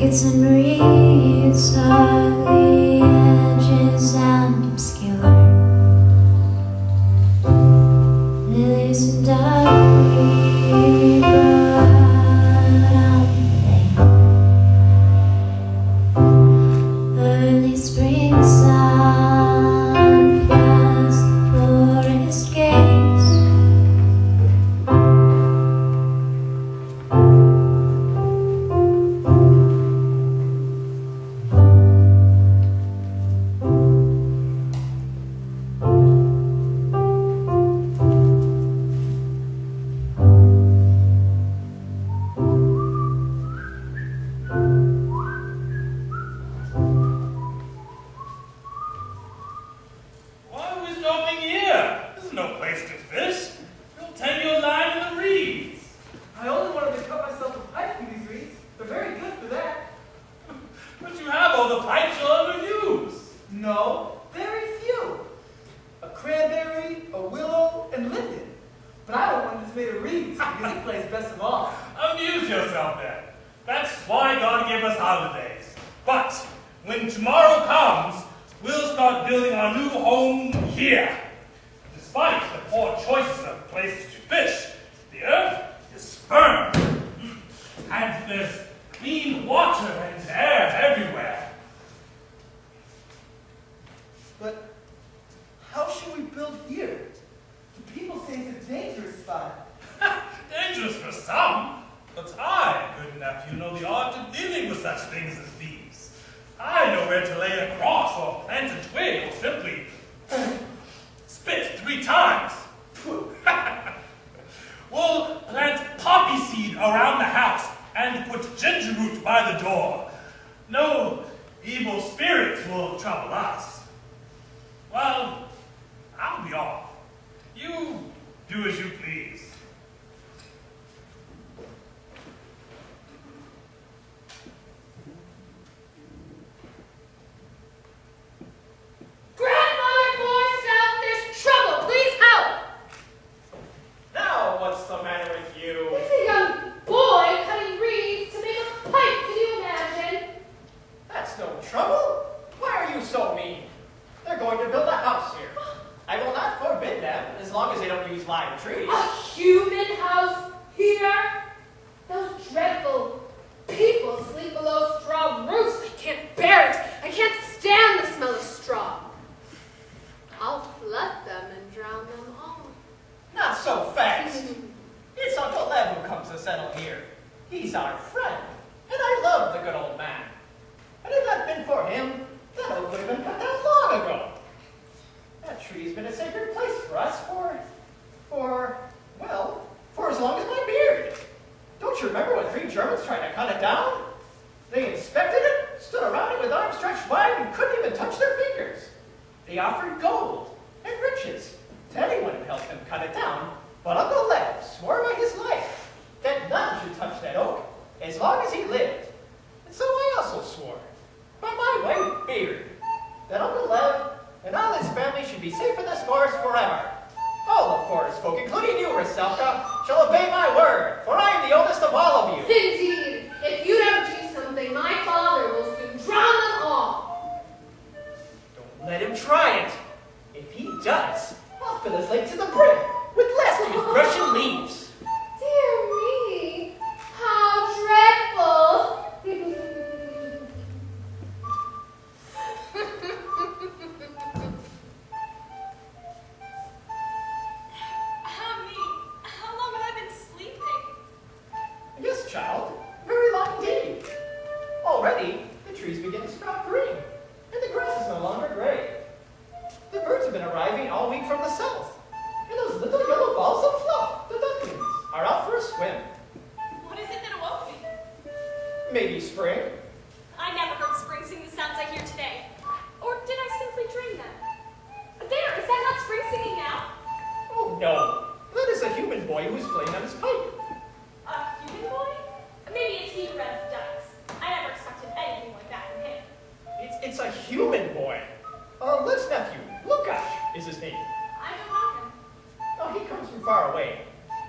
Crickets and reeds are the edges and obscure. Lilies and dogweed brought out the lane. Early spring sun fills the forest gates.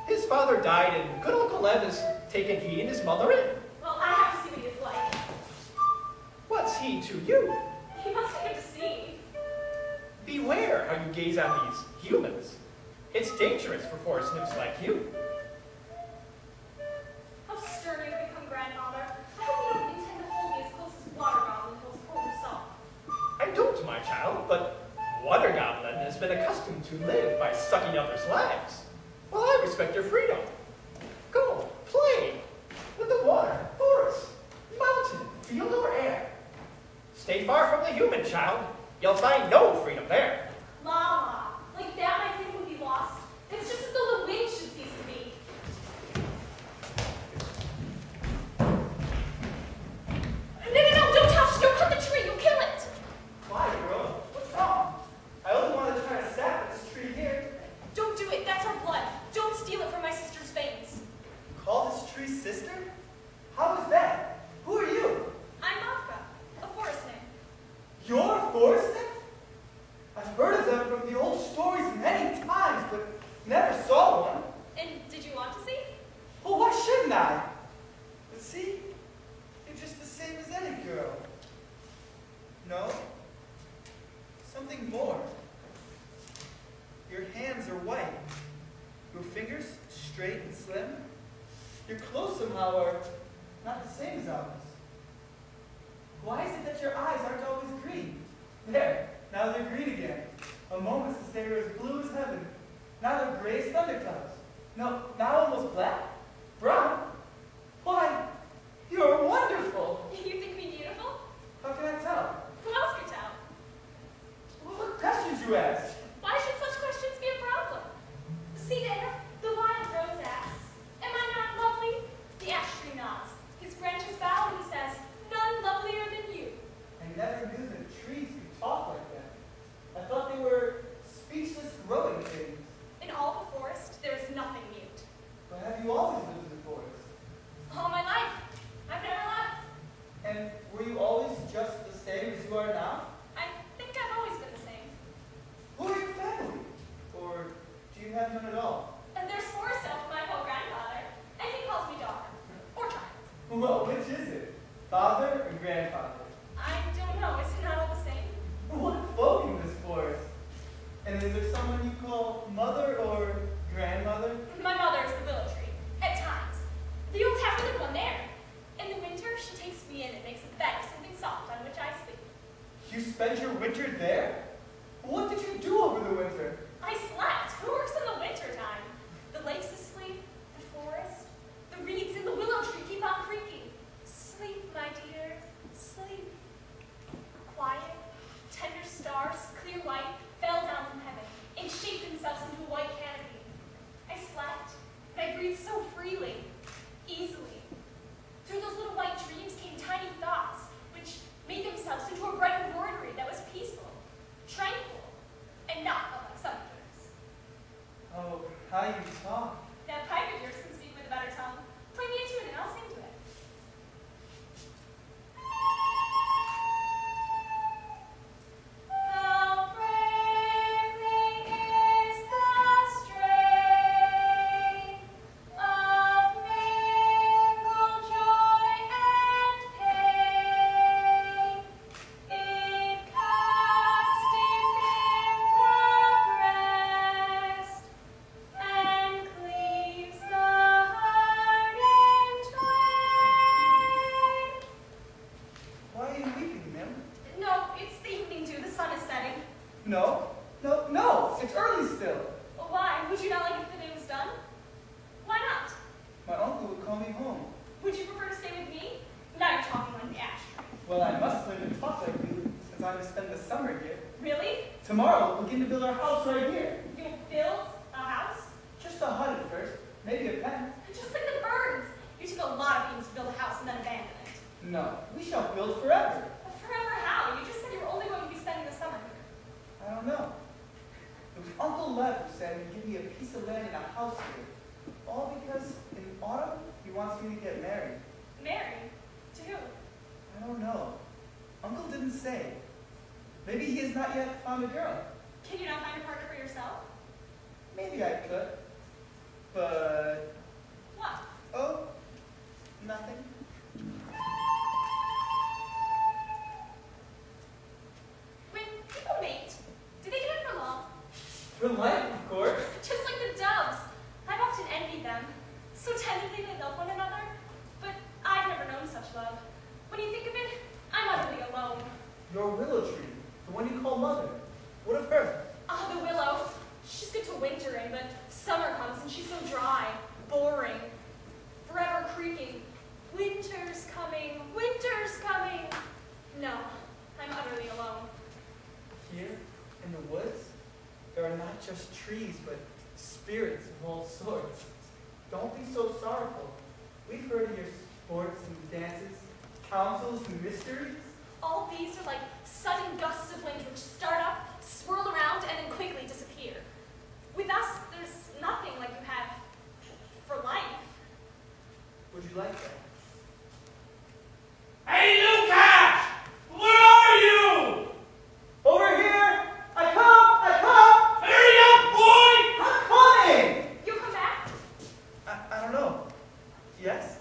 His father died and good Uncle Lev has taken he and his mother in. Well, I have to see what he is like. seen to you. He must be deceived. Beware how you gaze on these humans. It's dangerous for forest nymphs like you. How stern you have become, grandfather. I hope you don't intend to hold me as close as Water Goblin holds poor herself. I don't, my child, but Water Goblin has been accustomed to live by sucking others' lives. Well, I respect your freedom. Go, play with the water, forest, mountain, field, or air. Stay far from the human, child. You'll find no freedom there. Lala, like that my freedom would be lost. It's just as though the wind should cease to be. No, don't touch, don't cut the tree, you'll kill it. Why, girl? What's wrong? I only wanted to try to sap this tree here. Don't do it, that's her blood. Don't steal it from my sister's veins. Call this tree sister? How is that? Who are you? I'm Mafka, a forest nymph. You're a forest nymph? I've heard of them from the old stories many times, but never saw one. And did you want to see? Well, why shouldn't I? But see, you're just the same as any girl. No? Something more. Your hands are white. Your fingers straight and slim. Your clothes somehow are not the same as ours. Why is it that your eyes aren't always green? There, now they're green again. A moment since they were as blue as heaven. Now they're gray as thunderclouds. No, now almost black. Brown. Why, you're wonderful. You think me beautiful? How can I tell? Who else could tell? Well, what questions you ask? Why should such questions be a problem? See there, the wild rose asks, am I not lovely? The ash tree nods. His branches bow and he says, none lovelier than you. I never knew that trees could talk like that. I thought they were speechless growing things. In all the forest, there is nothing mute. But have you always lived in the forest? All my life, I've never left. And were you always just the same as you are now? I think I've always been the same. Who are your family? Or do you have none at all? And there's Forest Elf, my grandfather, and he calls me daughter, or child. Well, which is it? Father or grandfather? I don't know, is it not all the same? What folk in this forest? And is there someone you call mother or grandmother? My mother is the willow tree, at times. The old tavern lived one there. In the winter, she takes me in and makes a bed of something soft on which I sleep. You spent your winter there? What did you do over the winter? I slept. Who works in the winter time? The lake's asleep, the forest, the reeds in the willow tree keep on creaking. Sleep, my dear, sleep. Quiet, tender stars, clear white, fell down from heaven and shaped themselves into a white canopy. I slept, and I breathed so freely, easily. Through those little white dreams came tiny thoughts, which made themselves into a bright embroidery that was peaceful, tranquil, and not unlike some dreams. Oh, how you talk. That pipe of yours can speak with a better tongue. Play me a tune and I'll sing to it. How bravely is the strain of mingled joy and pain. It cuts deep in the breast and cleaves the heart in twain. Why are you weeping, ma'am? No, it's the evening dew. The sun is setting. No, no, no, it's early still. Well, why? Would you not like it if the day was done? Why not? My uncle would call me home. Would you prefer to stay with me? Now you're talking like the ash tree. Well, I must live and talk like you, since I'm to spend the summer here. Really? Tomorrow, we'll begin to build our house right here. You'll build a house? Just a hut at first, maybe a pen. Just like the birds. You took a lot of things to build a house and then abandon it. No, we shall build forever. But forever how? You just said you were only going to be spending the summer here. I don't know. It was Uncle Lev who said he'd give me a piece of land and a house here. All because in autumn, he wants me to get married. Married? To who? I don't know. Uncle didn't say. Maybe he has not yet found a girl. Can you not find a partner for yourself? Maybe I could. But, What? oh, nothing. Our willow tree, the one you call mother. What of her? Ah, the willow. She's good to winter in, but summer comes and she's so dry, boring, forever creaking. Winter's coming, winter's coming. No, I'm utterly alone. Here, in the woods, there are not just trees, but spirits of all sorts. Don't be so sorrowful. We've heard of your sports and dances, councils and mysteries. All these are like sudden gusts of wind which start up, swirl around, and then quickly disappear. With us, there's nothing like you have for life. Would you like that? Hey, Lucas! Where are you? Over here! I come! Hurry up, boy! I'm coming! You'll come back? I don't know. Yes?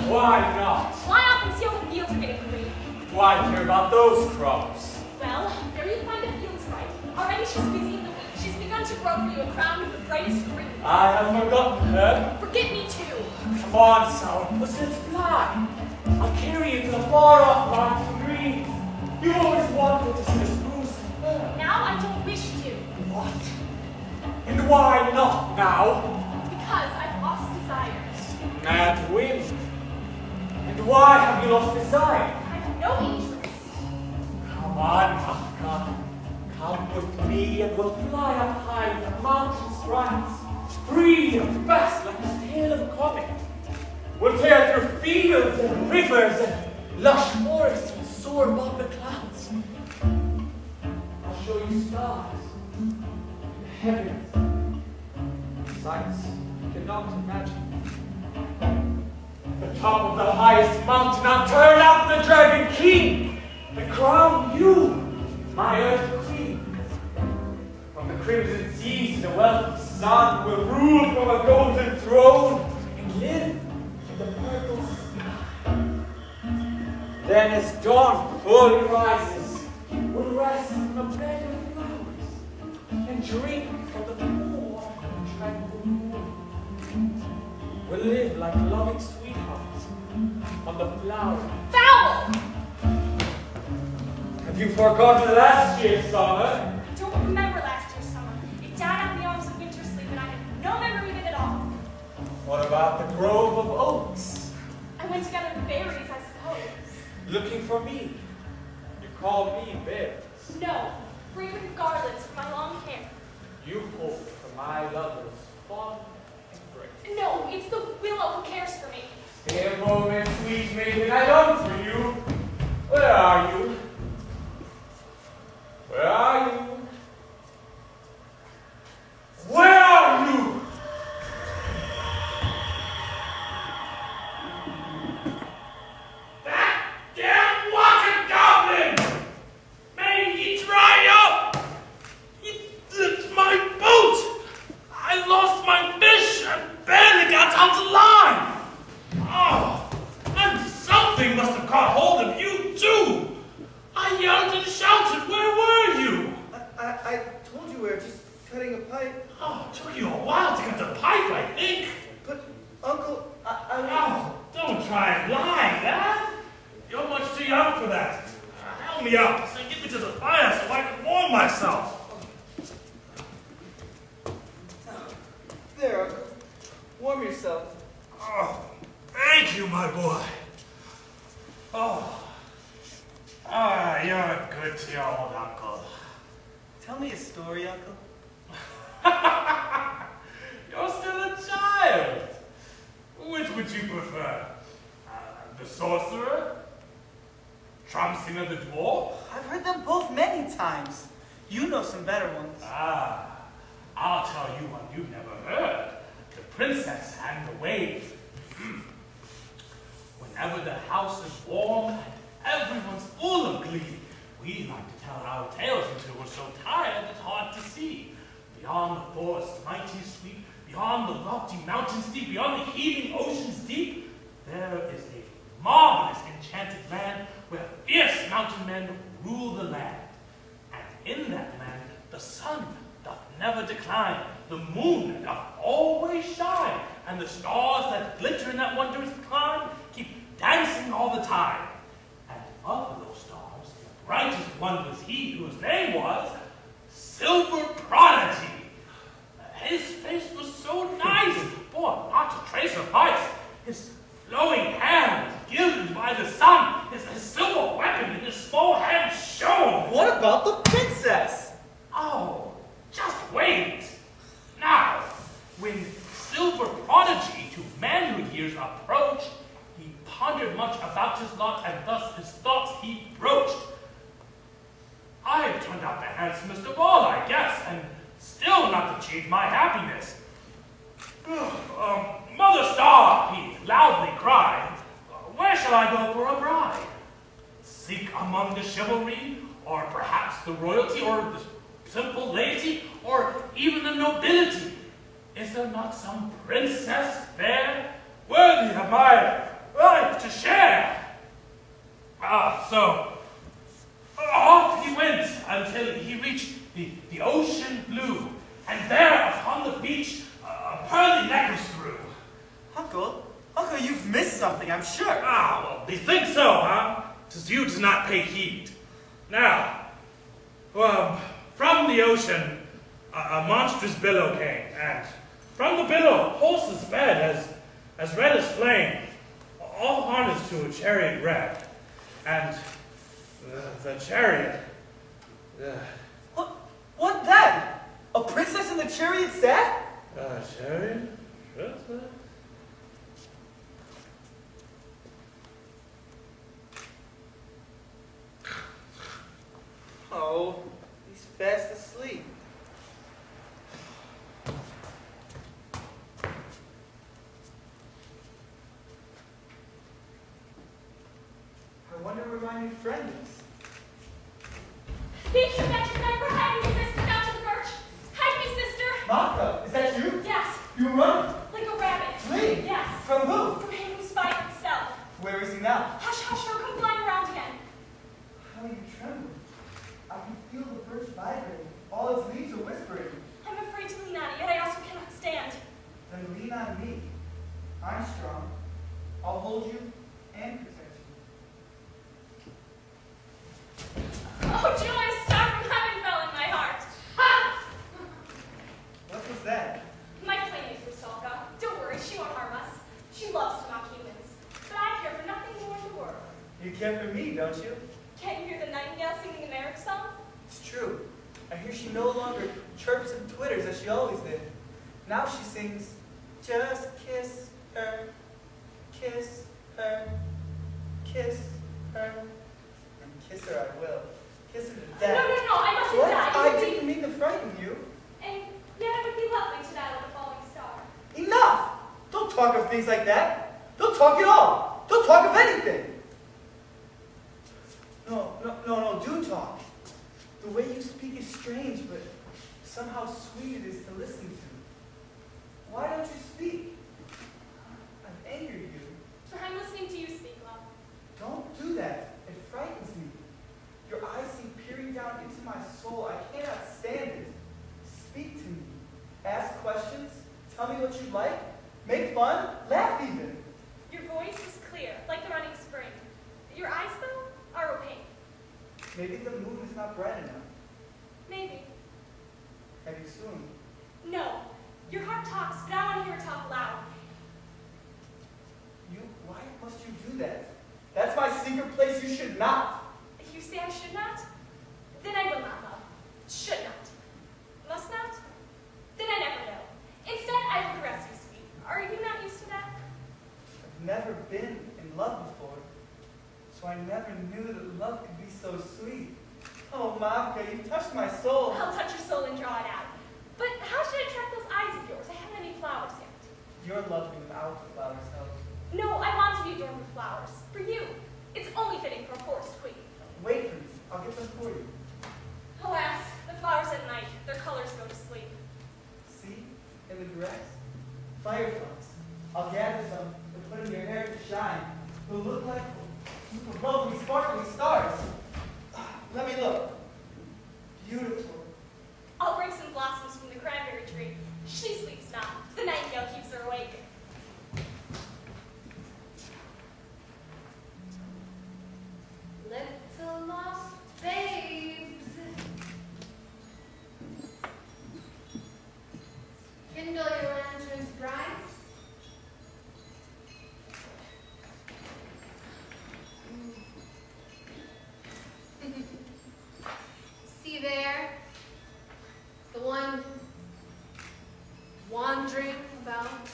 Why not? Fly off and see how the fields are getting green. Why care about those crops? Well, there you find the fields right. Already she's busy in the wheat. She's begun to grow for you a crown of the brightest green. I have forgotten her. Forget me too. Come on, sourpuss, let's fly. I'll carry you to the far-off mountain greens. You always wanted to see the spruce and fir. Now I don't wish to. What? And why not now? Because I've lost desires. And wind. And why have you lost desire? I have no interest. Come on, Kafka. Come with me and we'll fly up high with the mountain's rights, free and fast like a tail of a comet. We'll tear through fields and rivers and lush forests and soar above the clouds. I'll show you stars, the heavens, sights you cannot imagine. At the top of the highest mountain, I'll turn out the Dragon King and crown you my Earth Queen. From the crimson seas to the wealthy sun, we'll rule from a golden throne and live in the purple sky. Then as dawn fully rises, we'll rest on a bed of flowers and drink from the warm and tranquil moon. We'll live like loving sweethearts on the flower. Foul! Have you forgotten last year's summer? I don't remember last year's summer. It died out in the arms of winter sleep, and I have no memory of it at all. What about the grove of oaks? I went to gather the berries, I suppose. Looking for me. You call me berries. No, braided garlands for my long hair. You hope for my lover's fond embrace. No, it's the willow who cares for me. Stay a moment, sweet maiden, I long for you. Where are you? Where are you? Where are you? That damn water goblin! May he dry up! He flipped my boat! I lost my fish and barely got out alive! Oh, and something must have caught hold of you too! I yelled and shouted, where were you? I told you we were just cutting a pipe. Oh, it took you a while to get the pipe, I think. But, Uncle, Oh, don't try and lie, Dad. You're much too young for that. Help me out. So get me to the fire so I can warm myself. There, Uncle. Warm yourself. Oh, thank you, my boy. Oh. Ah, you're a good to your old uncle. Tell me a story, Uncle. You're still a child. Which would you prefer? The sorcerer? Trumsinger the dwarf? I've heard them both many times. You know some better ones. Ah, I'll tell you one you've never heard. The princess and the wave. Whenever the house is warm and everyone's full of glee, we like to tell our tales until we're so tired it's hard to see. Beyond the forest's mighty sweep, beyond the lofty mountains deep, beyond the heaving oceans deep, there is a marvelous enchanted land men rule the land. And in that land the sun doth never decline, the moon doth always shine, and the stars that glitter in that wondrous clime keep dancing all the time. And of those stars, the brightest one was he whose name was Silver Prodigy. His face was so nice, bore not a trace of vice. His flowing hair was gilded by the sun. His silver weapon in his small hand shone. What about the princess? Oh, just wait. Now, when Silver Prodigy to manhood years approached, he pondered much about his lot, and thus his thoughts he broached. I have turned out the handsomest of all, I guess, and still not achieved my happiness. Mother Star, he loudly cried, where shall I go for a bride? Seek among the chivalry, or perhaps the royalty, or the simple laity, or even the nobility? Is there not some princess fair, worthy of my life to share? So off he went until he reached the ocean blue, and there upon the beach a pearly necklace grew. Uncle, you've missed something, I'm sure. Well, thee think so, huh? 'Tis you do not pay heed. Now, from the ocean a monstrous billow came, and from the billow horses sped as red as flame, all harnessed to a chariot red, and the chariot. What then? A princess in the chariot sat? Chariot? Princess? Oh, he's fast asleep. I wonder where my new friend is. Be sure that you remember hide me, sister, down to the birch. Hide me, sister. Martha, is that you? Yes, You run. like a rabbit. Flee? Yes. From who? From him who's fighting himself. Where is he now? Hush, hush, or come flying around again. How you tremble. I can feel the birch vibrating. All its leaves are whispering. I'm afraid to lean on it, yet I also cannot stand. Then lean on me. I'm strong. I'll hold you and protect you. Oh, joy, a star from heaven fell in my heart. Ha! What was that? My playmate, Rusalka. Don't worry, she won't harm us. She loves to mock humans. But I care for nothing more in the world. You care for me, don't you? Can't you hear the nightingale singing a merry song? It's true. I hear she no longer chirps and twitters as she always did. Now she sings, just kiss her, kiss her, kiss her, and kiss her I will. Kiss her to No, death. I mustn't What? die. I didn't mean to frighten you. And yet it would be lovely to die like a falling star. Enough! Don't talk of things like that. Don't talk at all. Don't talk of anything. No, do talk. The way you speak is strange, but somehow sweet it is to listen to. Why don't you speak? I've angered you. I'm listening to you speak, love. Don't do that. It frightens me. Your eyes seem peering down into my soul. I cannot stand it. Speak to me. Ask questions. Tell me what you like. Make fun. Laugh even. Your voice is clear, like the running spring. Your eyes, though, are opaque. Maybe the moon is not bright enough. Maybe. Have you soon? No. Your heart talks, but I want to hear it talk loud. Why must you do that? That's my secret place. You should not. If you say I should not, then I will not love. Should not. Must not? Then I never know. Instead, I will caress you, sweet. Are you not used to that? I've never been in love before, so I never knew that love could be so sweet. Oh, Mavka, you've touched my soul. I'll touch your soul and draw it out. But how should I attract those eyes of yours? I haven't any flowers yet. You're lovely without the flowers, Helen. No, I want to be adorned with flowers. For you. It's only fitting for a forest queen. Wait for me. I'll get them for you. Alas, the flowers at night, their colors go to sleep. See? In the grass? Fireflies. I'll gather some and put in your hair to shine. They'll look like lovely, sparkling stars. Let me look. Beautiful. I'll bring some blossoms from the cranberry tree. She sleeps now. The nightingale keeps her awake. Little lost babes, kindle your lanterns bright. See there, the one wandering about.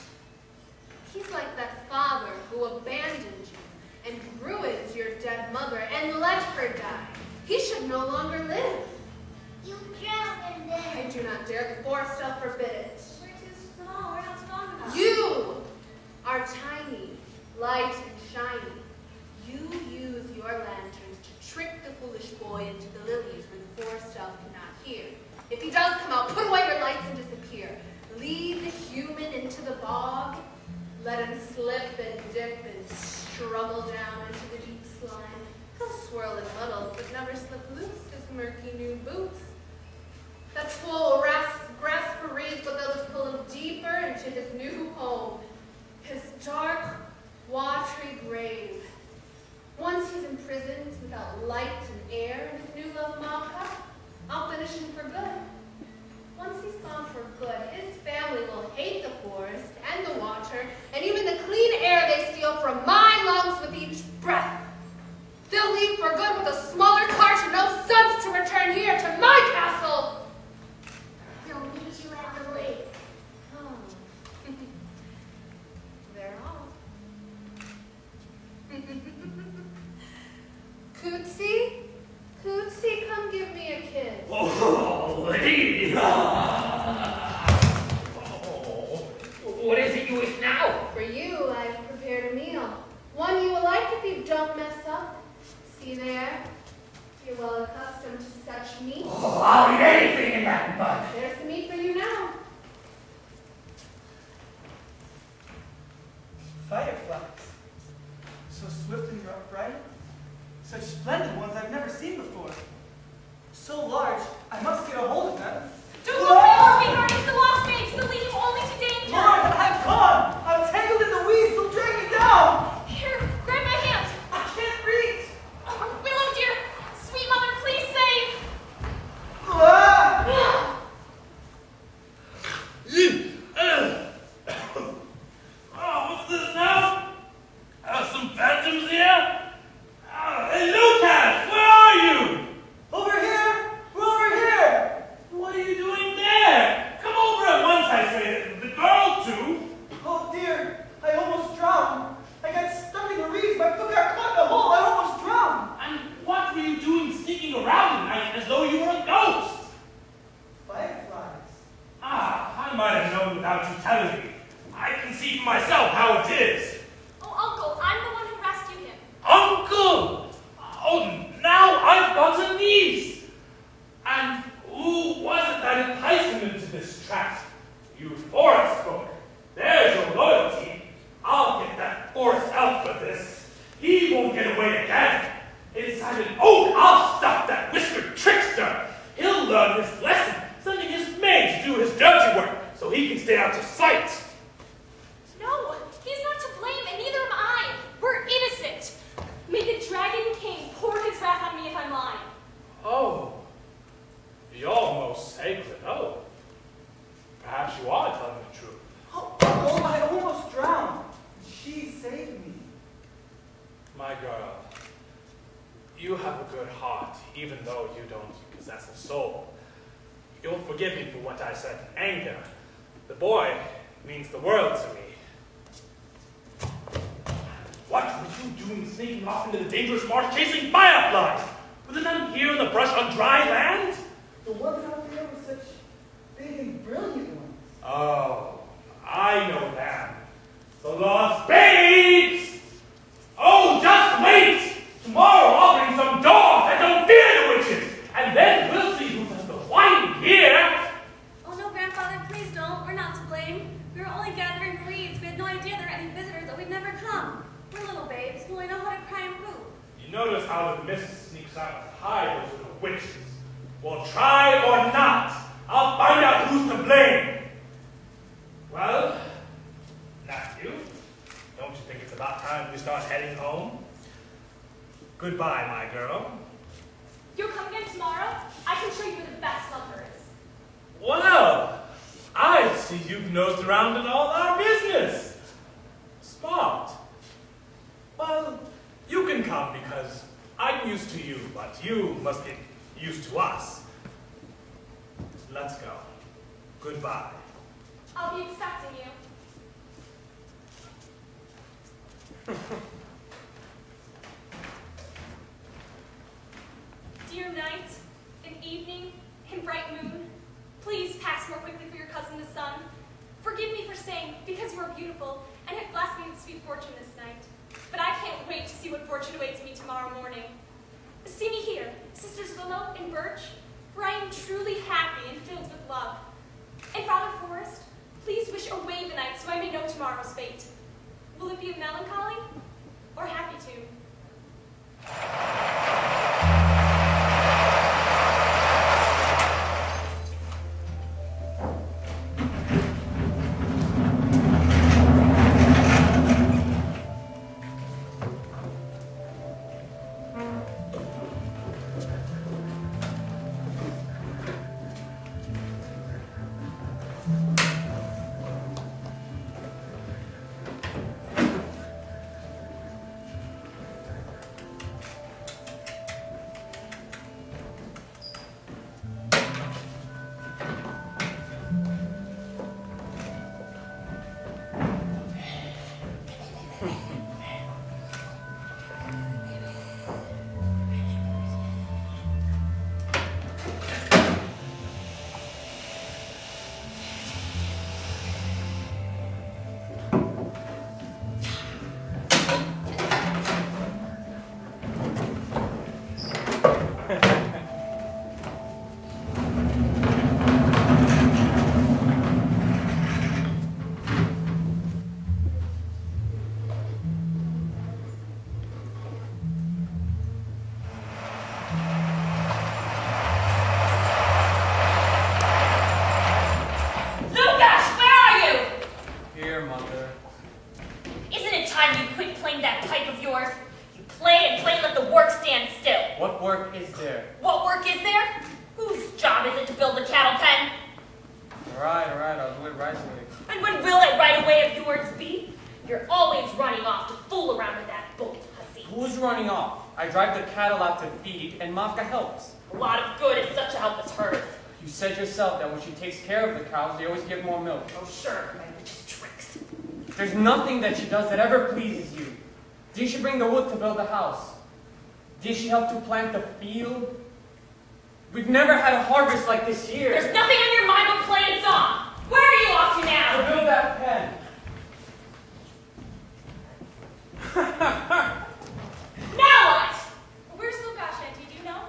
He's like that father who abandoned you and ruined your dead mother and let her die. He should no longer live. You drowned in there. I do not dare. The forest shall forbid it. We're too small. We're not strong enough. You are tiny, light and shiny. You use your lanterns to trick the foolish boy into the lilies where the forest elf cannot hear. If he does come out, put away your lights and disappear. Lead the human into the bog. Let him slip and dip and struggle down into the deep slime. He'll swirl and muddle, but never slip loose his murky new boots. That fool will grasp for reeds, but they'll just pull him deeper into his new home, his dark, watery grave. Once he's imprisoned without light and air in his new love Malka, I'll finish him for good. Once he's gone for good, his family will hate the forest and the water, and even the clean air they steal from my lungs with each breath. They'll leave for good with a smaller cart and no sons to return here to my castle. They'll meet you at the lake. Oh. They're all. Cootsy? Cootsy, come give me a kiss. Oh, lady! Oh, what is it you wish now? For you, I've prepared a meal. One you will like if you don't mess up. See there? You're well accustomed to such meat. Oh, I'll eat anything in that mud. There's the meat for you now. Fireflies. So swift and bright. Such splendid ones I've never seen before. So large, I must get a hold of them. Don't look at your sweetheart. It's the lost babes. They'll lead you only to danger. Lord, I'm gone! I'm tangled in the weeds. They'll drag me down. Here, grab my hand. I can't reach. Oh, Willow, dear. Sweet mother, please save. Ah! Oh, what's this now? Some phantoms here? Hey, Lucas, where are you? Over here! We're over here! What are you doing there? Come over at once, I say. The girl, too. Oh dear, I almost drowned. I got stuck in the reeds. My foot got caught in a hole. I almost drowned. And what were you doing sneaking around at night as though you were a ghost? Fireflies. Ah, I might have known without you telling me. I can see for myself how it is. Oh, Uncle, I'm the one who rescued him. Uncle! Oh, now I've got a niece. And who was it that enticed him into this trap? You forest folk. There's your loyalty. I'll get that forest elf for this. He won't get away again. Inside an oak, I'll stop that whiskered trickster. He'll learn his lesson, sending his maid to do his dirty work so he can stay out of sight. No, he's not to blame, and neither am I. We're innocent. May the Dragon King pour his wrath on me if I'm lying. Oh, you're most sacred. Oh, perhaps you are telling the truth. Oh, Uncle, I almost drowned. She saved me. My girl, you have a good heart, even though you don't possess a soul. You'll forgive me for what I said in anger. The boy means the world to me. What were you doing sneaking off into the dangerous marsh chasing fireflies? Were there none here in the brush on dry land? The ones out there were such big and brilliant ones. Oh, I know them. The lost babes! Oh, just wait! Tomorrow I'll bring some dogs that don't fear the witches, and then we'll see who does the whining here. Oh no, Grandfather, please don't. We're not to blame. We were only gathering reeds. We had no idea there were any visitors that we'd never come. We're little babes who only know how to cry and poop. You notice how the mist sneaks out to hide those little witches. Well, try or not, I'll find out who's to blame. Well, Matthew, don't you think it's about time we start heading home? Goodbye, my girl. You'll come again tomorrow? I can show you where the best lumber is. Well, I see you've nosed around in all our business. Smart. Well, you can come because I'm used to you, but you must get used to us. Let's go. Goodbye. I'll be expecting you. Dear night, and evening, and bright moon, please pass more quickly for your cousin the sun. Forgive me for saying, because you are beautiful, and have blessed me with sweet fortune this night. But I can't wait to see what fortune awaits me tomorrow morning. See me here, Sisters Willow and Birch, for I am truly happy and filled with love. And Father Forrest, please wish away the night so I may know tomorrow's fate. Will it be of melancholy or happy tune? And Mafka helps. A lot of good is such a help as hers. You said yourself that when she takes care of the cows, they always give more milk. Oh, sure, my witch's tricks. There's nothing that she does that ever pleases you. Did she bring the wood to build the house? Did she help to plant the field? We've never had a harvest like this year. There's nothing on your mind but playing song. Where are you off to now? To build that pen. Now what? Where's Lukash, Auntie? Do you know?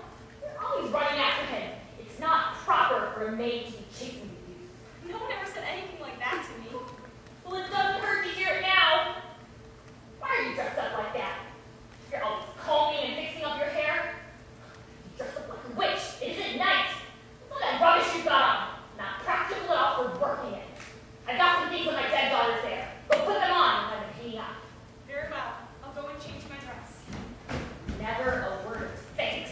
You're always running after him. It's not proper for a maid to be chasing you. No one ever said anything like that to me. Well, it doesn't hurt to hear it now. Why are you dressed up like that? You're always combing and fixing up your hair. You dress up like a witch. It isn't nice. It's all that rubbish you got on. Not practical at all for working in. I've got some things with my dead daughter's hair. Go put them on and let them hang up. Very well. I'll go and change my dress. Never a word of thanks.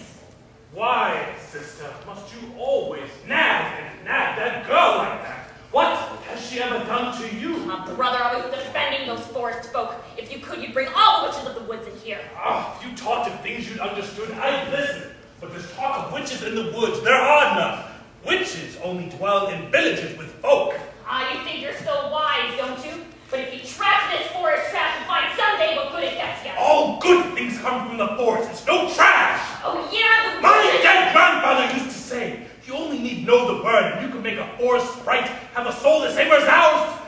Why, sister, must you always nag and nag that girl like that? What has she ever done to you? My brother always defending those forest folk. If you could, you'd bring all the witches of the woods in here. Ah, if you talked of things you'd understood, I'd listen. But this talk of witches in the woods, there are none. Witches only dwell in villages with folk. Ah, you think you're so wise, don't you? But if you trap this forest trash and find someday what good it gets you. All good things come from the forest. It's no trash. Oh yeah, the My witches. dead grandfather used to say, you only need know the burn, and you can make a forest sprite have a soul the same as ours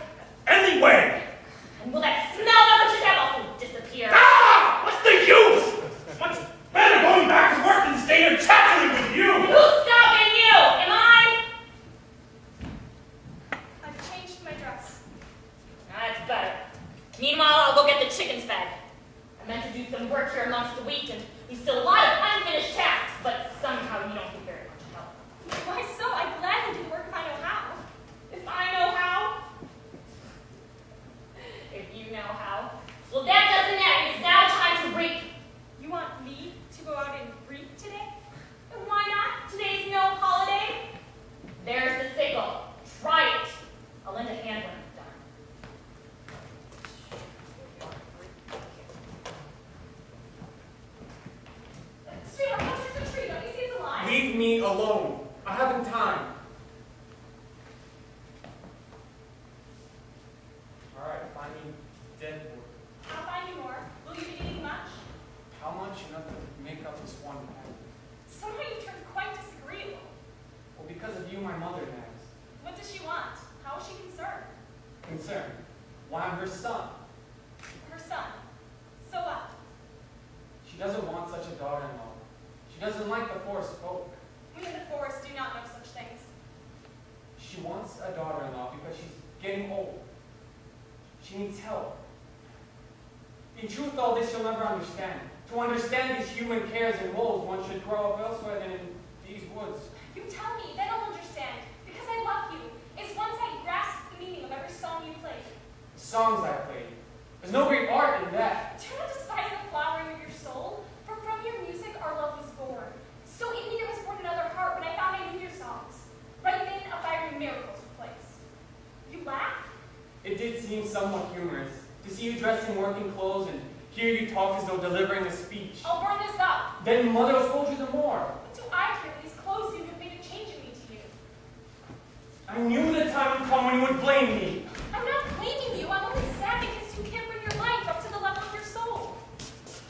anyway. And will that smell of witches have also disappear? Ah! What's the use? Much better going back to work than staying here chattering with you. Who's stopping you? Am I? I've changed my dress. That's better. Meanwhile, I'll go get the chickens fed. I meant to do some work here amongst the wheat, and we still a lot of unfinished tasks. but somehow you don't get very much help. Why so? I'd gladly do the work if I know how. If I know how? If you know how? Well, that doesn't matter. It's now time to reap. You want me to go out and reap today? And why not? Today's no holiday. There's the sickle. Try it. I'll lend a hand when I'm done. Sweetheart, don't touch the tree. Don't you see it's alive? Leave me alone. I haven't time. All right, find me dead wood. I'll find you more. Will you be needing much? How much? Enough to make up this one pack. Somehow you turned quite disagreeable. Well, because of you, my mother nags. What does she want? How is she concerned? Concerned. Why, I'm her son. Her son. So what? She doesn't want such a daughter-in-law. She doesn't like the forest folk. We in the forest do not know such things. She wants a daughter-in-law because she's getting old. She needs help. In truth, all this you'll never understand. To understand these human cares and woes, one should grow up elsewhere than in these woods. You tell me, then I'll understand. Because I love you. It's once I grasp the meaning of every song you play. The songs I played. There's no great art in that. Do not despise the flowering of your soul, for from your music our love was born. So in me there was born another heart when I found I knew your songs. Right then a fiery miracle took place. You laugh? It did seem somewhat humorous to see you dressed in working clothes and hear you talk as though delivering a speech. I'll burn this up. Then mother will scold you the more. What do I care? These clothes seem to have made a change in me to you. I knew the time would come when you would blame me. I'm not blaming you. I'm only sad because you can't bring your life up to the level of your soul.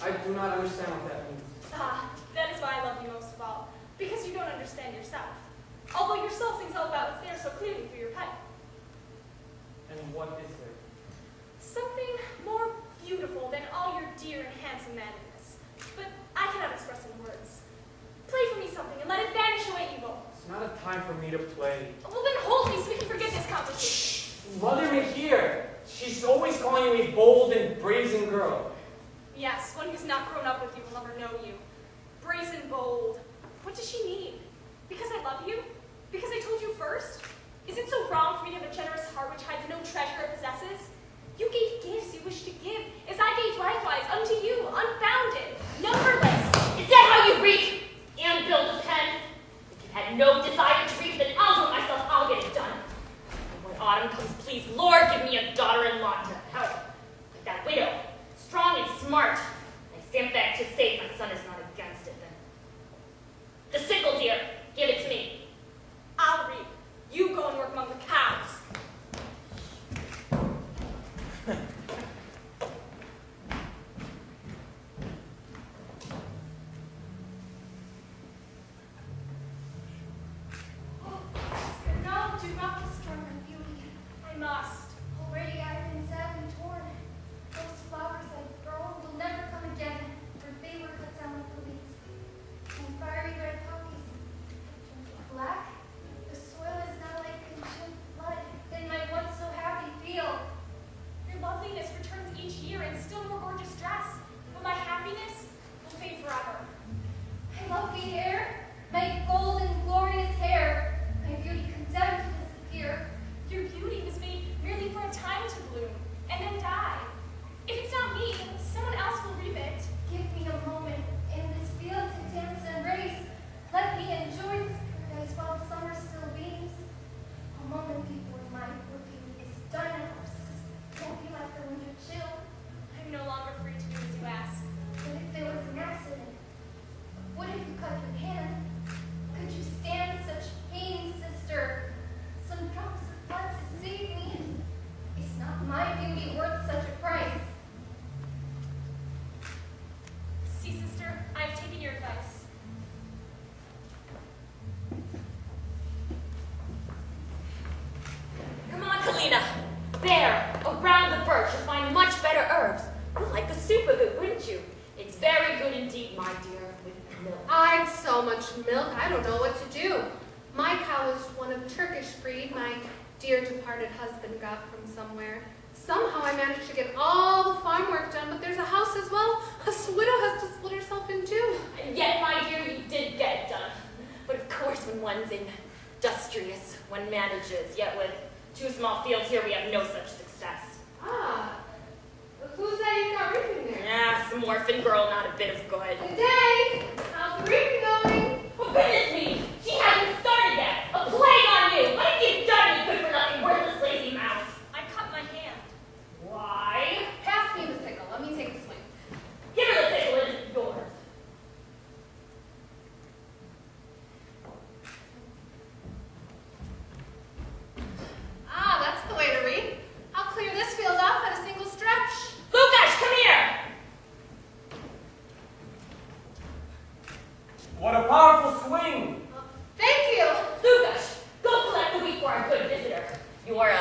I do not understand what that means. Ah, that is why I love you most of all. Because you don't understand yourself. Although your soul sings all about what's there so clearly through your pipe. And what is there? Something more beautiful than all your dear and handsome manliness. But I cannot express in words. Play for me something and let it banish away evil. It's not a time for me to play. Well then hold me so we can forget this conversation. Mother may hear. She's always calling you a bold and brazen girl. Yes, one who's not grown up with you will never know you. Brazen bold. What does she mean? Because I love you? Because I told you first? Is it so wrong for me to have a generous heart which hides no treasure it possesses? You gave gifts you wished to give, as I gave likewise unto you, unbounded, numberless. Is that how you reap and build a pen? If you had no desire to reap, then I'll do it myself. I'll get it done. And when autumn comes, please, Lord, give me a daughter-in-law to help. Like that widow, strong and smart. I stand back to say my son is not against it then. The sickle, dear, give it to me. I'll reap. You go and work among the cows. No, do not destroy my beauty. I must. Already I've been sad and torn. Those flowers I've grown will never come again, for they were cut down with the weeds. And fiery red poppies have turned black. The soil is now like consumed blood in my once so happy field. Your loveliness returns each year in still more gorgeous dress, but my happiness will fade forever. I love the air, my golden glorious hair. My beauty condemned to disappear. Your beauty was made merely for a time to bloom, and then die. If it's not me, someone else will reap it. Give me a moment in this field to dance and race. Let me enjoy this paradise while the summer still beams. A moment before my working is done and our won't be like the winter chill. I'm no longer free to do as you ask. But if there was an accident, what if you cut your hand? Could you stand such pain, sister? Some drops of blood to save me. Is not my beauty worth such a price? See, sister, I have taken your advice. Come on, Kalina. There, around the birch, you'll find much better herbs. You'll like the soup of it, wouldn't you? It's very good indeed, my dear, with milk. I've so much milk, I don't know what to do. My cow is one of Turkish breed my dear departed husband got from somewhere. Somehow I managed to get all the farm work done, but there's a house as well. A widow has to split herself in two. And yet, my dear, you did get one manages, yet with 2 small fields here we have no such success. Ah, look who's that you've got reaping there? Yeah, some orphan girl, not a bit of good. Good day. How's the reaping going? For goodness me, she hasn't started yet. A plague on you! What have you done, you good-for-nothing, worthless, lazy mouse? I cut my hand. Why? Pass me the sickle. Let me take a swing. Give her the sickle, it is yours. Ah, that's the way to reap. I'll clear this field off at a single stretch. Lukash, come here! What a powerful swing! Thank you. Lukash, go collect the wheat for our good visitor. Your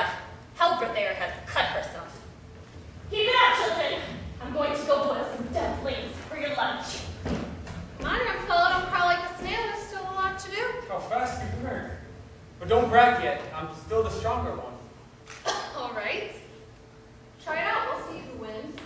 helper there has cut herself. Keep it up, children. I'm going to go boil some dumplings for your lunch. Come on, young fellow. Don't crawl like a snail. There's still a lot to do. How fast you learn. But don't brag yet. I'm still the stronger one. All right. Try it out. We'll see who wins.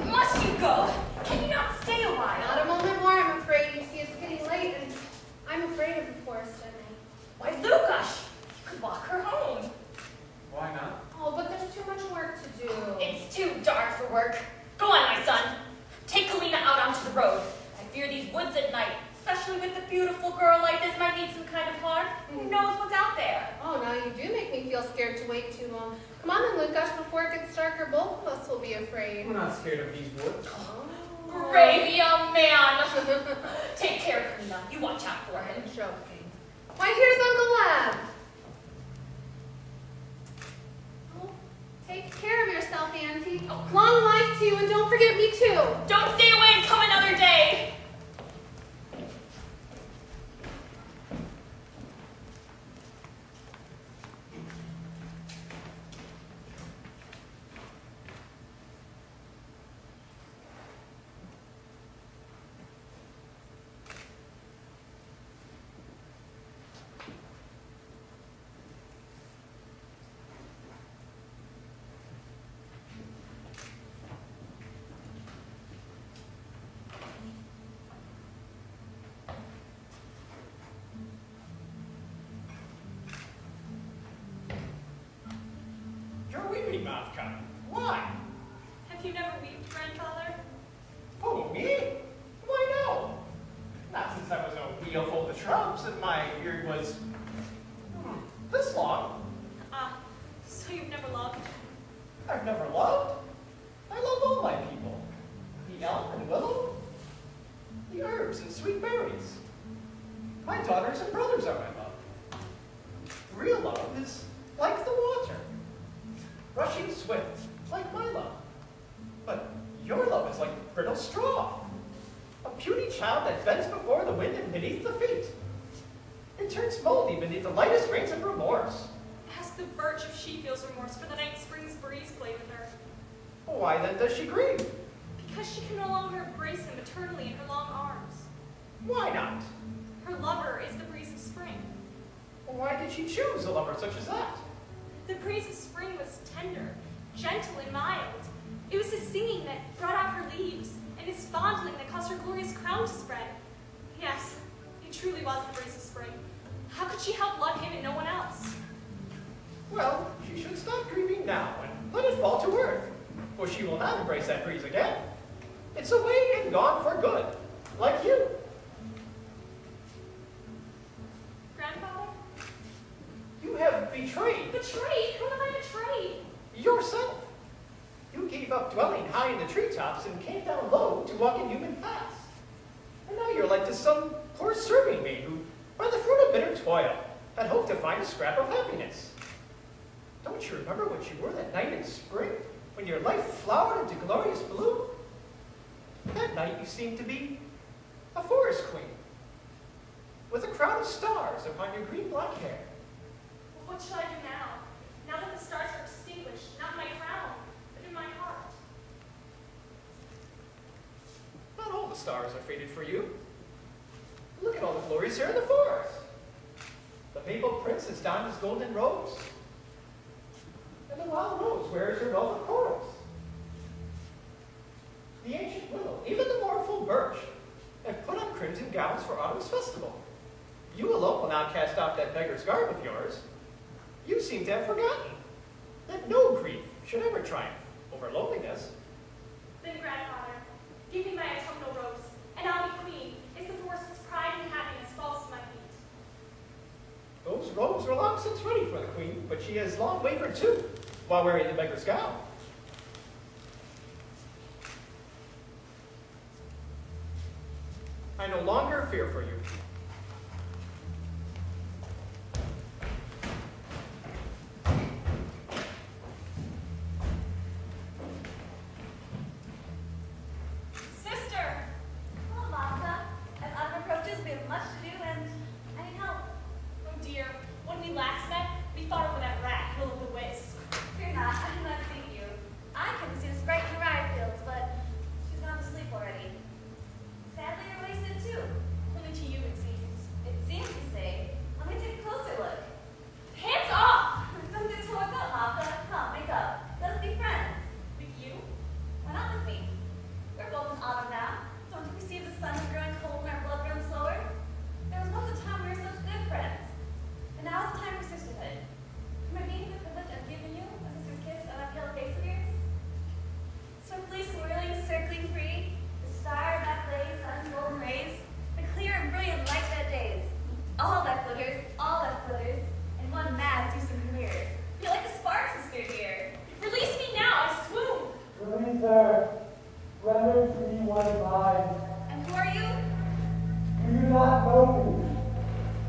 Must you go? Can you not stay a while? Not a moment more, I'm afraid. You see, it's getting late and work. Go on, my son. Take Kalina out onto the road. I fear these woods at night, especially with a beautiful girl like this, might need some kind of heart. Who knows what's out there? Oh, now you do make me feel scared to wait too long. Come on then, Lukash, before it gets darker, both of us will be afraid. We're not scared of these woods. Brave young man. Take care, Kalina. You watch out for him. I'm joking. Why, here's Uncle Lab. Oh, take care of yourself, Auntie. Oh. Long life to you, and don't forget me too. Don't stay away and come another day. You're weeping, Mavka. Why? Have you never wept, grandfather? Oh, me? Why no? Not since I was a wheel full of shrubs and my beard was this long. Ah, so you've never loved? I've never loved. I love all my people. The elm and willow, the herbs and sweet berries. My daughters and brothers are my love. Real love is like the water, rushing swift, like my love. But your love is like brittle straw, a puny child that bends before the wind and beneath the feet. It turns moldy beneath the lightest rains of remorse. Ask the birch if she feels remorse for the night spring's breeze played with her. Why then does she grieve? Because she can no longer embrace him eternally in her long arms. Why not? Her lover is the breeze of spring. Why did she choose a lover such as that? The breeze of spring was tender, gentle, and mild. It was his singing that brought out her leaves, and his fondling that caused her glorious crown to spread. Yes, it truly was the breeze of spring. How could she help love him and no one else? Well, she should stop grieving now and let it fall to earth, for she will not embrace that breeze again. It's away and gone for good, like you. Grandfather? You have betrayed Betrayed? Who have I betrayed? yourself. You gave up dwelling high in the treetops and came down low to walk in human paths. And now you're like to some poor serving maid who, by the fruit of bitter toil, had hoped to find a scrap of happiness. Don't you remember what you were that night in spring, when your life flowered into glorious bloom? That night you seemed to be a forest queen, with a crown of stars upon your green-black hair. Well, what shall I do now? Now that the stars are extinguished, not in my crown, but in my heart. Not all the stars are faded for you. Look at all the glories here in the forest. The maple prince has donned his golden robes, and the wild rose wears her wealth of corals. The ancient willow, even the mournful birch, have put on crimson gowns for autumn's festival. You alone will now cast off that beggar's garb of yours. You seem to have forgotten that no grief should ever triumph over loneliness. Then, grandfather, give me my autumnal robes, and I'll be queen, as the forest's pride and happiness falls to my feet. Those robes were long since ready for the queen, but she has long wavered too, while wearing the beggar's gown. I no longer fear for you. Sister! Hello, Martha. As autumn approaches, we have much to do, and I need help. Oh dear, when we last met, we fought over that rat, Hill of the Wisp. Fear not, I do not see you. I can see the sprite in the rye fields, but she's gone to sleep already. Sadly, you're wasted too. Only to you, it seems. sir, render to me one advice. And who are you? Do you not know me?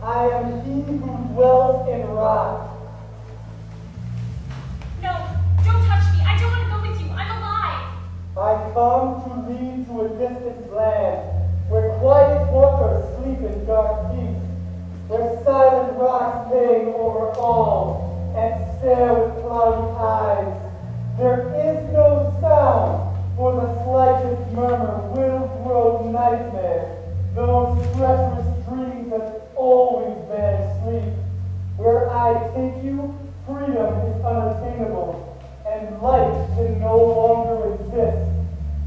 I am he who dwells in rock. No, don't touch me. I don't want to go with you. I'm alive. I come to lead to a distant land, where quiet walkers sleep in dark peaks, where silent rocks hang over all and stare with cloudy eyes. There is no sound, for the slightest murmur will grow nightmare. Those treacherous dreams that always banish sleep. Where I take you, freedom is unattainable, and life can no longer exist.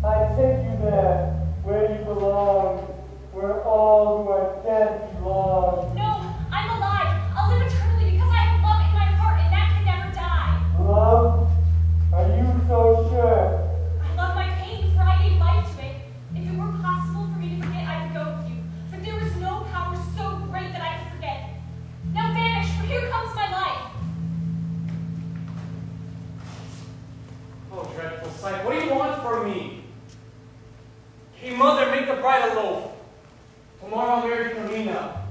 I take you there, where you belong, where all who are dead belong. No, I'm alive. I'll live eternally because I have love in my heart, and that can never die. Love? Are you so sure? I love my pain, for I gave life to it. If it were possible for me to forget, I would go with you. But there is no power so great that I could forget. Now vanish, for here comes my life. Oh, dreadful sight. What do you want from me? Hey, mother, make the bride a loaf. Tomorrow I'll marry Karina.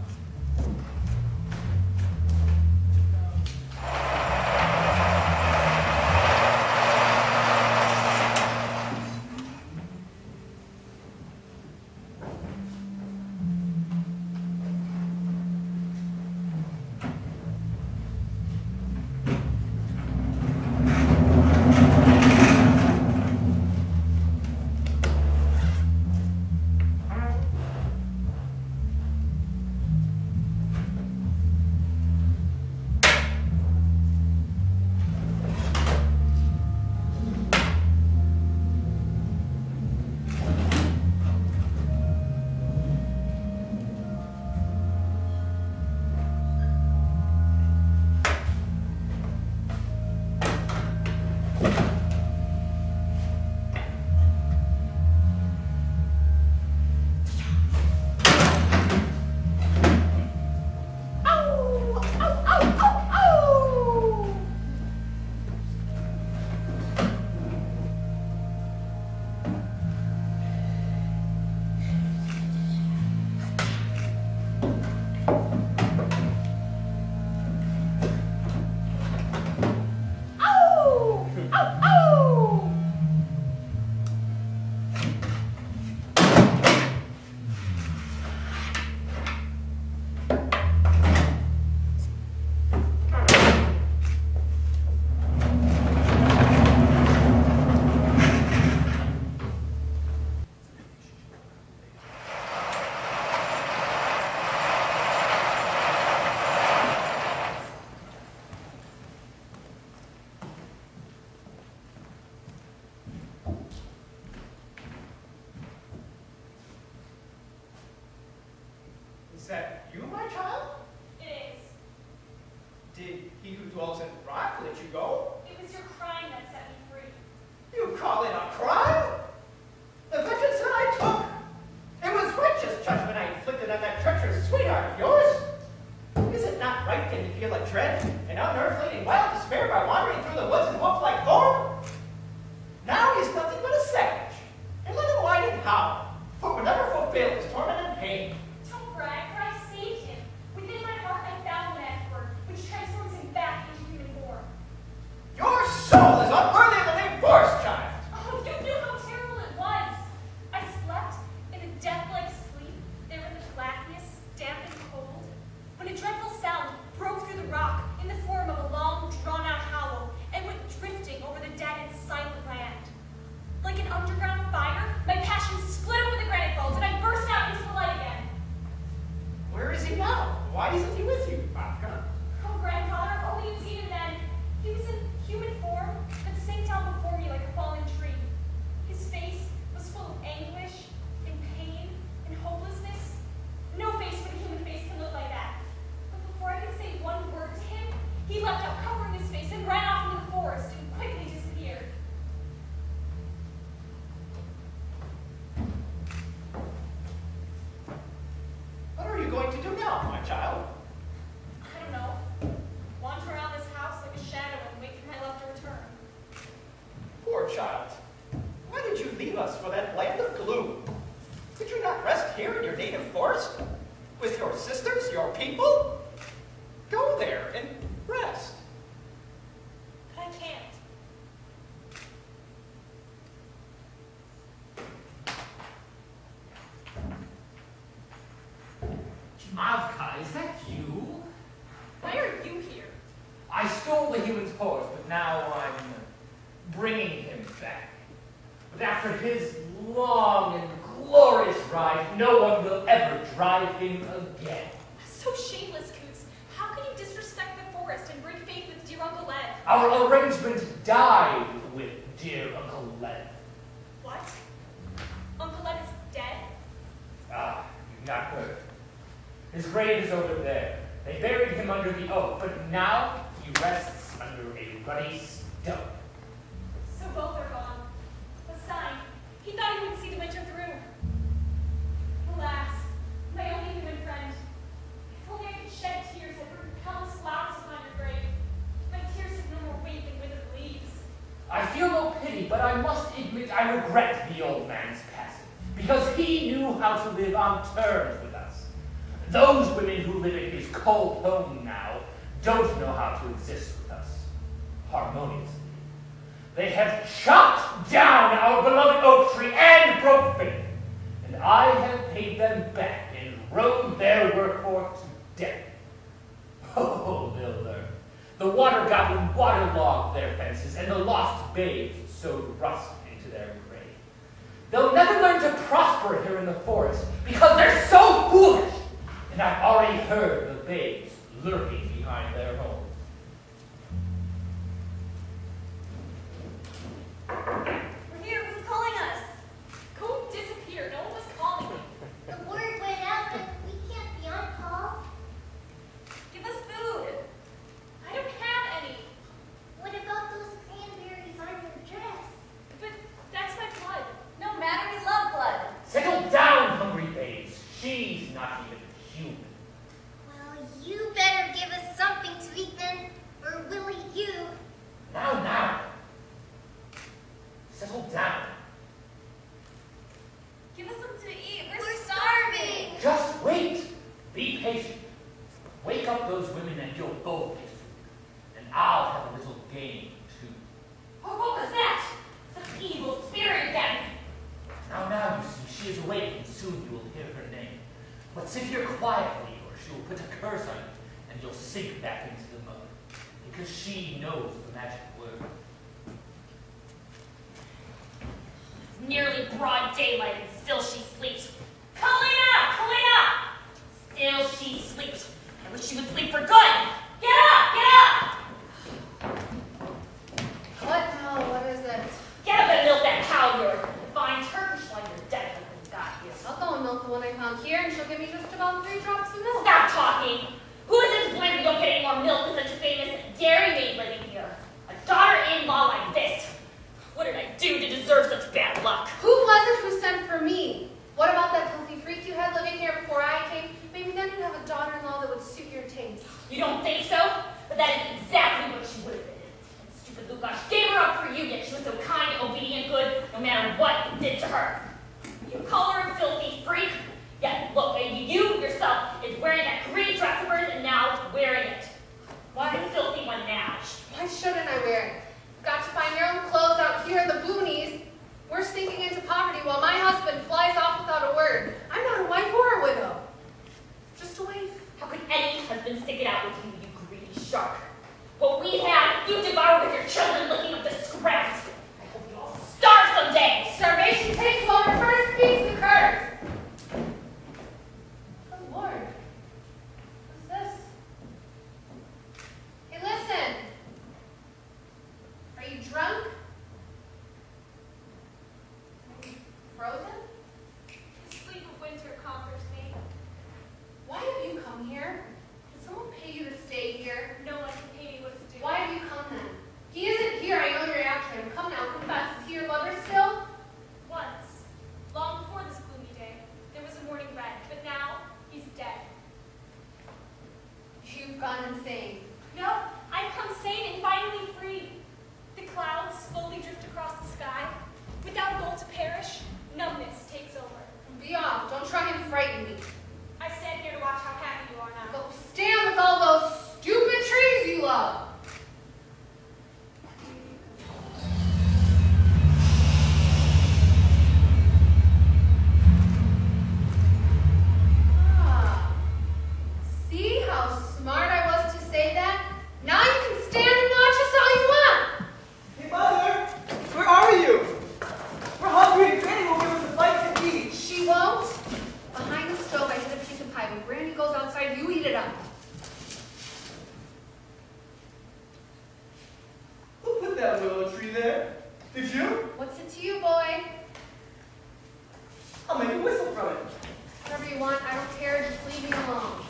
you leave us for that land of gloom? Could you not rest here in your native forest? With your sisters, your people? Go there and rest. But I can't. Mavka, is that you? Why are you here? I stole the human's horse, but now I'm bringing him back. But after his long and glorious ride, no one will ever drive him again. So shameless, Coots. How can you disrespect the forest and break faith with dear Uncle Ed? Our arrangement died with dear Uncle Lev. What? Uncle Ed is dead? Ah, you've not heard. His grave is over there. They buried him under the oak, but now he rests under a ruddy stone. So both are gone. A sign. He thought he would see the winter through. Alas, my only human friend. If only I could shed tears that bring countless flowers upon your grave. My tears have no more weight than withered leaves. I feel no pity, but I must admit I regret the old man's passing, because he knew how to live on terms with us. Those women who live in his cold home now don't know how to exist with us harmoniously. They have chopped down our beloved oak tree and broke faith, and I have paid them back and rode their workforce to death. Oh, they'll learn. The water goblin waterlogged their fences, and the lost babes sowed rust into their grave. They'll never learn to prosper here in the forest because they're so foolish. And I've already heard the babes lurking behind their home. We're here. Who's calling us? Kooi disappeared. No one was calling me. The word went out that we can't be on call. Give us food. I don't have any. What about those cranberries on your dress? But that's my blood. No matter, we love blood. Settle down, hungry babes. She's not even human. Well, you better give us something to eat then, or we'll eat you. Now. Settle down. Give us something to eat. We're starving. Just wait. Be patient. Wake up those women and you'll both get food. And I'll have a little game, too. Oh, what was that? Some evil spirit again. Now, you see, she is awake and soon you will hear her name. But sit here quietly or she will put a curse on you and you'll sink back into the mud. Because she knows the magic word. It's nearly broad daylight and still she sleeps. Kalina! Still she sleeps. I wish she would sleep for good. Get up! What now? What is it? Get up and milk that cow of yours. And find Turkish while your dead husband got here. I'll go and milk the one I found here, and she'll give me just about 3 drops of milk. Stop talking. Who is it to blame we don't get any more milk with such a famous dairy maid living here? A daughter-in-law like this. What did I do to deserve such bad luck? Who was it who sent for me? What about that filthy freak you had living here before I came? Maybe then you'd have a daughter-in-law that would suit your taste. You don't think so? But that is exactly what she would have been. And stupid Lukash gave her up for you, yet she was so kind, obedient, good, no matter what you did to her. You call her a filthy freak? Yet look, maybe you yourself is wearing that green dress of hers and now wearing it. Why the filthy one now? Why shouldn't I wear it? You've got to find your own clothes out here in the boonies. We're sinking into poverty while my husband flies off without a word. I'm not a wife or a widow. Just a waif. How could any husband stick it out with you, you greedy shark? What we had, you devoured with your children licking up the scraps. I hope you all starve someday. Starvation takes longer first speaks the curse. Oh, Lord. Who's this? Hey, listen. Are you drunk? Are you frozen? The sleep of winter conquers me. Why have you come here? Did someone pay you to stay here? No one can pay me what to do. Why have you come then? He isn't here. I know you're after him. Come now, confess. Is he your lover still? Once. Listen to you, boy. I'll make a whistle from it. Whatever you want, I don't care. Just leave me alone.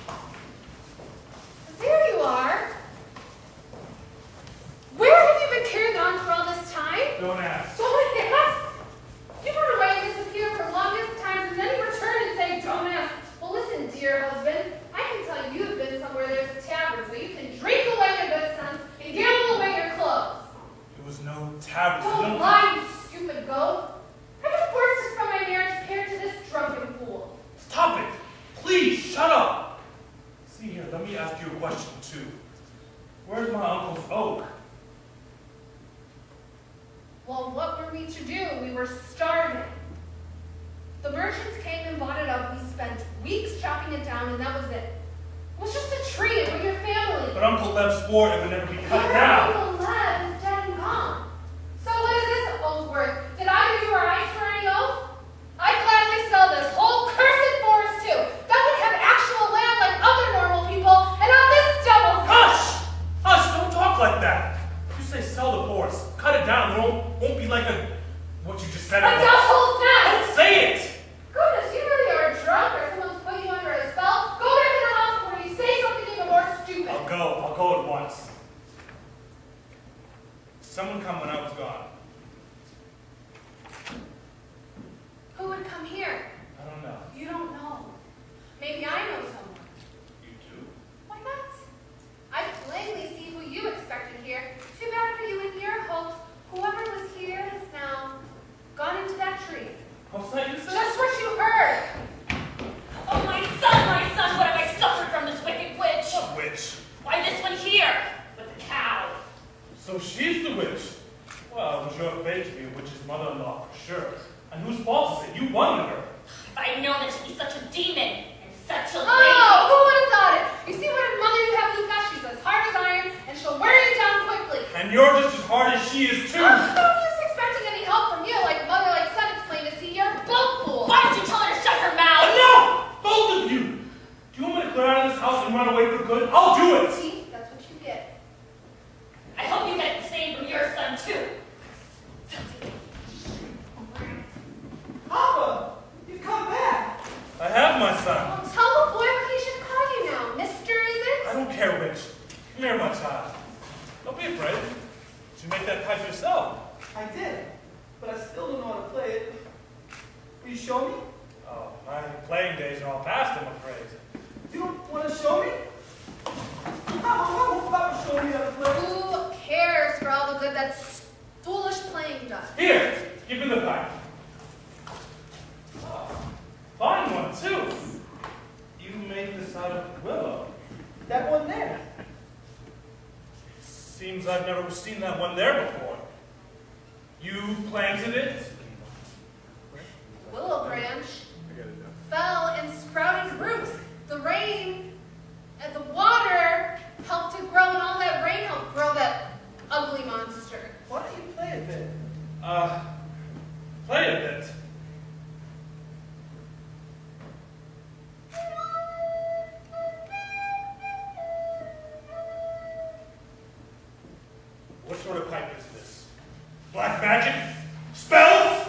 There you are. Where have you been carried on for all this time? Don't ask. Don't ask. You've run away and disappeared for longest times, and then you return and say, don't ask. Well, listen, dear husband, I can tell you've been somewhere there's a tavern, so you can drink away your good sense and gamble away your clothes. It was no tavern. Don't lie, you stupid goat. I could force this from my marriage paired to this drunken fool. Stop it! Please, shut up! See here, let me ask you a question, too. Where's my uncle's oak? Well, what were we to do? We were starving. The merchants came and bought it up. We spent weeks chopping it down, and that was it. It was just a tree, and we're your family. But Uncle Lev swore it would never be cut Your down. Uncle Lev is dead and gone. So what is this oath worth? Did either you or I swear any oath? I'd gladly sell this whole cursed forest too. That would have actual land like other normal people, and not this devil's. Hush! Hush, don't talk like that. You say sell the forest, cut it down, there won't be like what you just said. A devil's nest! Don't say it! Goodness, you really are drunk, or someone's put you under a spell. Go back to the house before you say something even more stupid. I'll go at once. Someone come when I was gone. Who would come here? I don't know. You don't know. Maybe I know someone. You do? Why not? I plainly see who you expected here. Too bad for you and your hopes. Whoever was here has now gone into that tree. What's that you said? Just what you heard. Oh, my son, what have I suffered from this wicked witch? What witch? Why, this one here, with the cow. So she's the witch. Well, it was your fate to be a witch's mother-in-law for sure. And whose fault is it? You wanted her. If I had known that she'd be such a demon and such a lady. Oh, who would have thought it? You see what mother you have, Luca? She's as hard as iron, and she'll wear you down quickly. And you're just as hard as she is too. Oh, no use expecting any help from you, like mother, like son. It's plain to see you're both fools. Why don't you tell her to shut her mouth? Enough! Both of you! Do you want me to clear out of this house and run away for good? I'll do it! See, that's what you get. I hope you get the same from your son, too. Papa, you've come back. I have my son. Well, tell the boy what he should call you now. Mister, is it? I don't care which. Come here, my child. Don't be afraid. You make that pipe yourself. I did, but I still don't know how to play it. Will you show me? Oh, my playing days are all past, I'm afraid. You don't want to show me? Papa, why won't Papa show me how to play? Who cares for all the good that foolish playing does? Here, give me the pipe. Oh, fine one, too. You made this out of willow. That one there. Seems I've never seen that one there before. You planted it? Willow branch fell and sprouted roots. The rain and the water helped to grow, and all that rain helped grow that ugly monster. Why don't you play a bit? Play a bit. What sort of pipe is this? Black magic? Spells?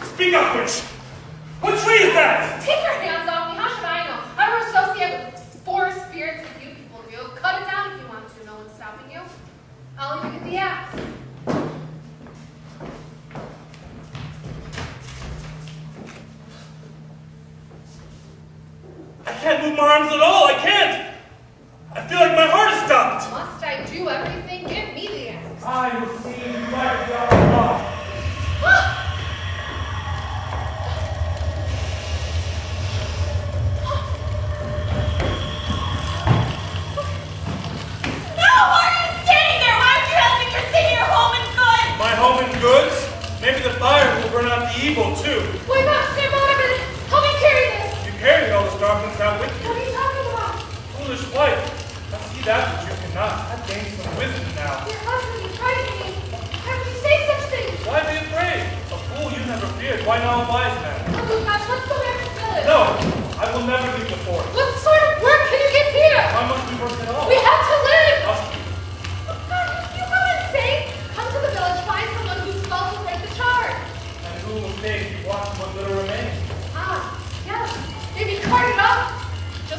Speak up, witch! What tree is that? Take your hands off me. How should I know? I don't associate with forest spirits as you people do. Cut it down if you want to. No one's stopping you. I'll even get the axe. I can't move my arms at all. I can't. I feel like my heart is stopped. Must I do everything? Give me the axe. I will see you right now. Goods? Maybe the fire will burn out the evil too. Why not? Stand by a minute. Help me carry this. You carried all this darkness out with you. What are you talking about? Foolish wife. I see that which you cannot. I've gained some wisdom now. Your husband, you frighten me. How could you say such things? Why be afraid? A fool you never feared. Why now a wise man? Oh, gosh, let's go back to the village. No, I will never leave the forest. What sort of work can you get here? Why must we work at all? We have to live. Must we? Oh, God, you go insane. Come to the village, find someone whose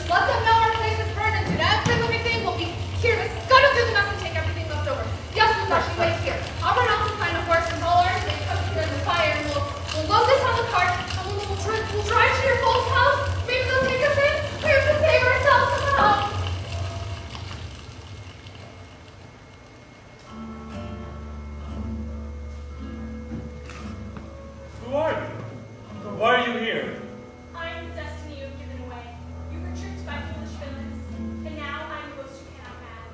Just let them know our place is burned and soon every living thing will be here to scuttle through the mess and take everything left over. Yes, Lukashi, wait here. I'll run off and find a horse and all ours they cook here in the fire and we'll load this on the cart and we'll drive to your folks' house. Maybe they'll take us in. We have to save ourselves somehow. Who are you? Why are you here? I am the destiny you have given away. You were tricked by foolish villains, and now I am the ghost you cannot have.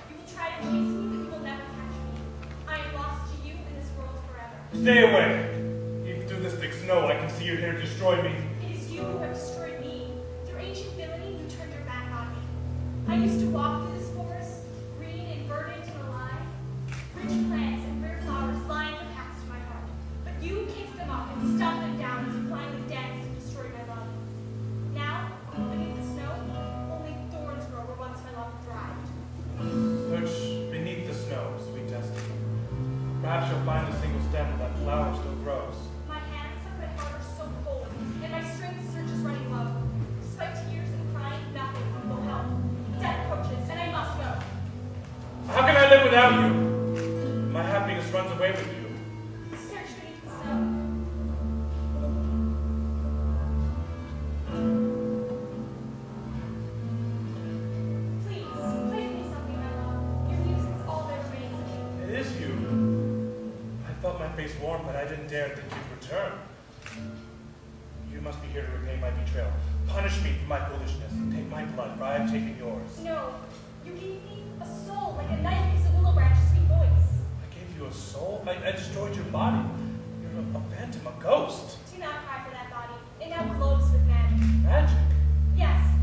You will try to chase me, but you will never catch me. I am lost to you in this world forever. Stay away. Even through this thick snow, I can see you're here to destroy me. It is you who have destroyed me. Through ancient villainy, you turned your back on me. I used to walk through this forest, green and verdant and alive. Rich plants and rare flowers lined the paths to my heart. But you kicked them up and stomped them down as you blindly danced and destroyed my love. Now, beneath the snow, only thorns grow where once my love thrived. Search beneath the snow, sweet destiny. Perhaps you'll find a single stem where that flower still grows. My hands and my heart are so cold, and my strength surges running low. Despite tears and crying, nothing will help. Death approaches, and I must go. How can I live without you? My happiness runs away with you. Search beneath the snow. Please, play me something I love. Your music's all that remains of me. It is you. I felt my face warm, but I didn't dare think you'd return. You must be here to repay my betrayal. Punish me for my foolishness. Take my blood, for I have taken yours. No, you gave me a soul like a knife gives a willow branch a sweet voice. I gave you a soul? I destroyed your body. You're a phantom, a ghost. Do not cry for that body. It now glows with magic. Magic? Yes,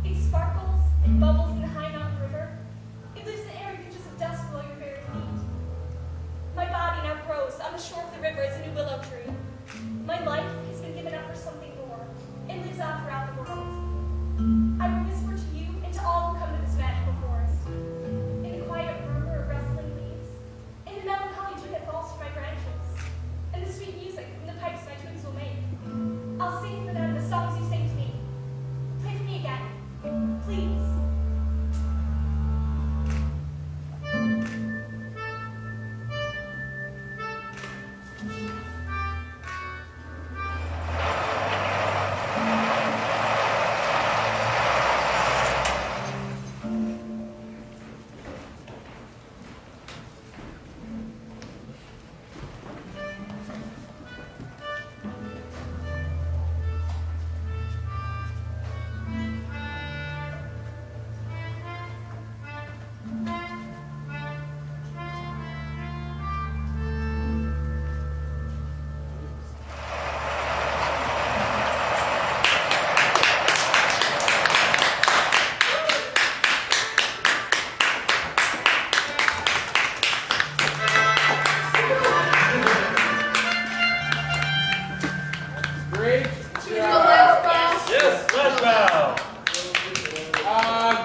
it sparkles and bubbles in the high mountain river. It lives in air pitches of dust below your very feet. My body now grows on the shore of the river as a new willow tree. My life has been given up for something more, and lives on throughout the world. I will whisper to you and to all who come to this magical forest. In the quiet murmur of rustling leaves, in the melancholy dew that falls from my branches, and the sweet music from the pipes my twigs will make. I'll sing for them the songs you sing to me. Play for me again, please.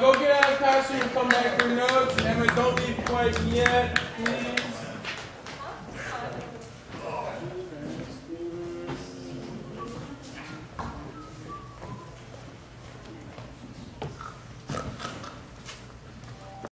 Go get out of the classroom and come back for notes. Emma, don't leave quite yet, please.